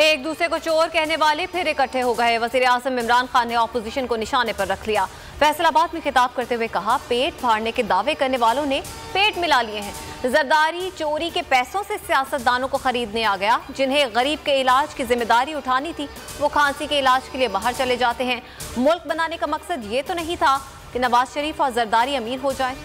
एक दूसरे को चोर कहने वाले फिर इकट्ठे हो गए। वज़ीर आज़म इमरान खान ने ऑपोजिशन को निशाने पर रख लिया। फैसलाबाद में खिताब करते हुए कहा, पेट फाड़ने के दावे करने वालों ने पेट मिला लिए हैं। जरदारी चोरी के पैसों से सियासतदानों को खरीदने आ गया। जिन्हें गरीब के इलाज की जिम्मेदारी उठानी थी वो खांसी के इलाज के लिए बाहर चले जाते हैं। मुल्क बनाने का मकसद ये तो नहीं था कि नवाज शरीफ और जरदारी अमीर हो जाए।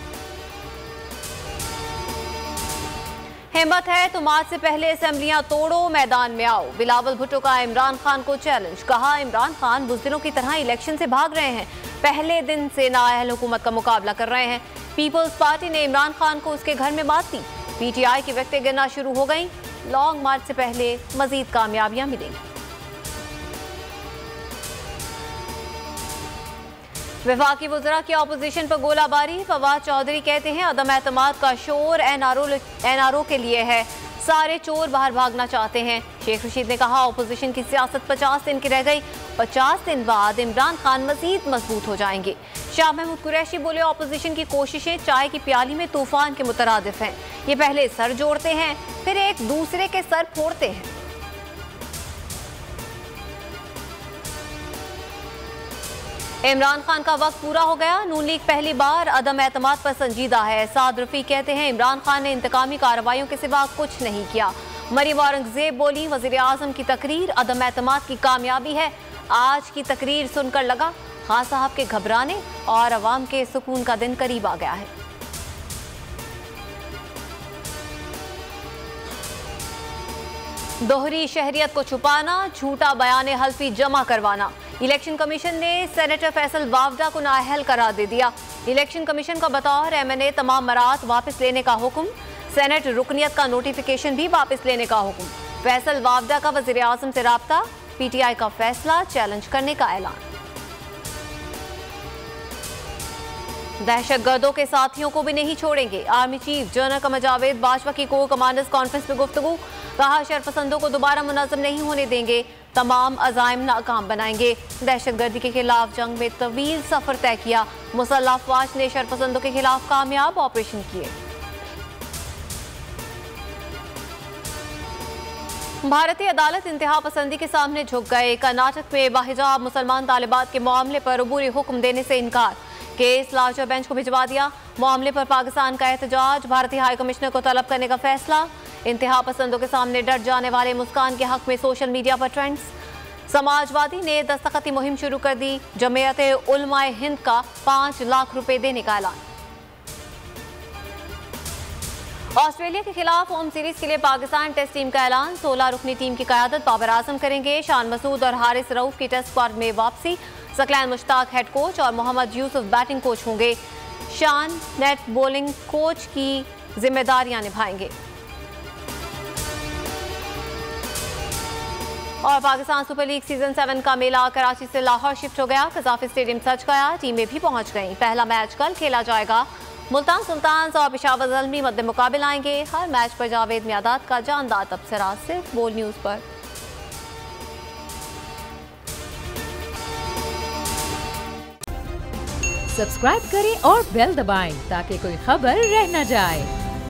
हिम्मत है तो मार्च से पहले असेंबलियां तोड़ो, मैदान में आओ। बिलावल भुट्टो का इमरान खान को चैलेंज। कहा, इमरान खान बुज़दिलों की तरह इलेक्शन से भाग रहे हैं। पहले दिन से नाअहल हुकूमत का मुकाबला कर रहे हैं। पीपल्स पार्टी ने इमरान खान को उसके घर में बात दी। पीटीआई की विकेटें गिरना शुरू हो गई। लॉन्ग मार्च से पहले मजीद कामयाबियां मिलेंगी। वफाकी वज़रा की अपोजिशन पर गोलाबारी। फवाद चौधरी कहते हैं, अदम एतमाद का शोर एनआरओ के लिए है। सारे चोर बाहर भागना चाहते हैं। शेख रशीद ने कहा, अपोजिशन की सियासत 50 दिन की रह गई। 50 दिन बाद इमरान खान मजीद मजबूत हो जाएंगे। शाह महमूद कुरैशी बोले, अपोजिशन की कोशिशें चाय की प्याली में तूफान के मुतरादिफ हैं। ये पहले सर जोड़ते हैं फिर एक दूसरे के सर फोड़ते हैं। इमरान खान का वक्त पूरा हो गया। नून लीग पहली बार अदम एतमाद पर संजीदा है। साद रफीक कहते हैं, इमरान खान ने इंतकामी कार्रवाइयों के सिवा कुछ नहीं किया। मरियम औरंगजेब बोली, वज़ीर आज़म की तकरीर अदम एतमाद की कामयाबी है। आज की तकरीर सुनकर लगा खान साहब के घबराने और अवाम के सुकून का दिन करीब आ गया है। दोहरी शहरियत को छुपाना, झूठा बयान हल्फी जमा करवाना। इलेक्शन कमीशन ने सेनेटर फैसल वावडा को नाअहल करार दे दिया। इलेक्शन कमीशन का बतौर एमएनए तमाम मरात वापस लेने का हुक्म। सेनेट रुकनियत का नोटिफिकेशन भी वापस लेने का हुक्म। फैसल वावडा का वज़ीर आज़म से राब्ता। पीटीआई का फैसला चैलेंज करने का ऐलान। दहशतगर्दों के साथियों को भी नहीं छोड़ेंगे। Army chief general Qamar Javed Bajwa की कोर कमांडर्स कॉन्फ्रेंस में गुफ्तगू। कहा, शरपसंदों को दोबारा मुनज़्ज़म नहीं होने देंगे। तमाम अज़ाइम नाकाम बनाएंगे। दहशतगर्दी के खिलाफ जंग में तवील सफर तय किया। मुसल्लह अफवाज ने शरपसंदों के खिलाफ कामयाब ऑपरेशन किए। भारतीय अदालत इंतहा पसंदी के सामने झुक गए। कर्नाटक में बाहिजाब मुसलमान तालिबात के मामले पर अबूरी हुक्म देने से इनकार। केस लार्जर बेंच को भिजवा दिया। मामले पर पाकिस्तान का एहतजाज। भारतीय हाई कमिश्नर को तलब करने का फैसला। इंतहा पसंदों के सामने डट जाने वाले मुस्कान के हक में सोशल मीडिया पर ट्रेंड्स। समाजवादी ने दस्तखती मुहिम शुरू कर दी। जमीयत उलमाए हिंद का 5 लाख रुपए देने का ऐलान। ऑस्ट्रेलिया के खिलाफ होम सीरीज के लिए पाकिस्तान टेस्ट टीम का ऐलान। 16 रुकनी टीम की क़यादत बाबर आजम करेंगे। शान मसूद और हारिस रऊफ की टेस्ट स्क्वाड में वापसी। सकलैन मुश्ताक हेड कोच और मोहम्मद यूसुफ बैटिंग कोच होंगे। शान नेट बॉलिंग कोच की जिम्मेदारियां निभाएंगे। और पाकिस्तान सुपर लीग सीजन 7 का मेला कराची से लाहौर शिफ्ट हो गया। कजाफी स्टेडियम सज गया। टीमें भी पहुंच गईं। पहला मैच कल खेला जाएगा। मुल्तान सुल्तान्स और पेशावर ज़ल्मी मद्दे मुकाबिल आएंगे। हर मैच पर जावेद मियादाद का जानदार तबसरा सिर्फ बोल न्यूज़ पर। सब्सक्राइब करें और बेल दबाएं ताकि कोई खबर रह न जाए।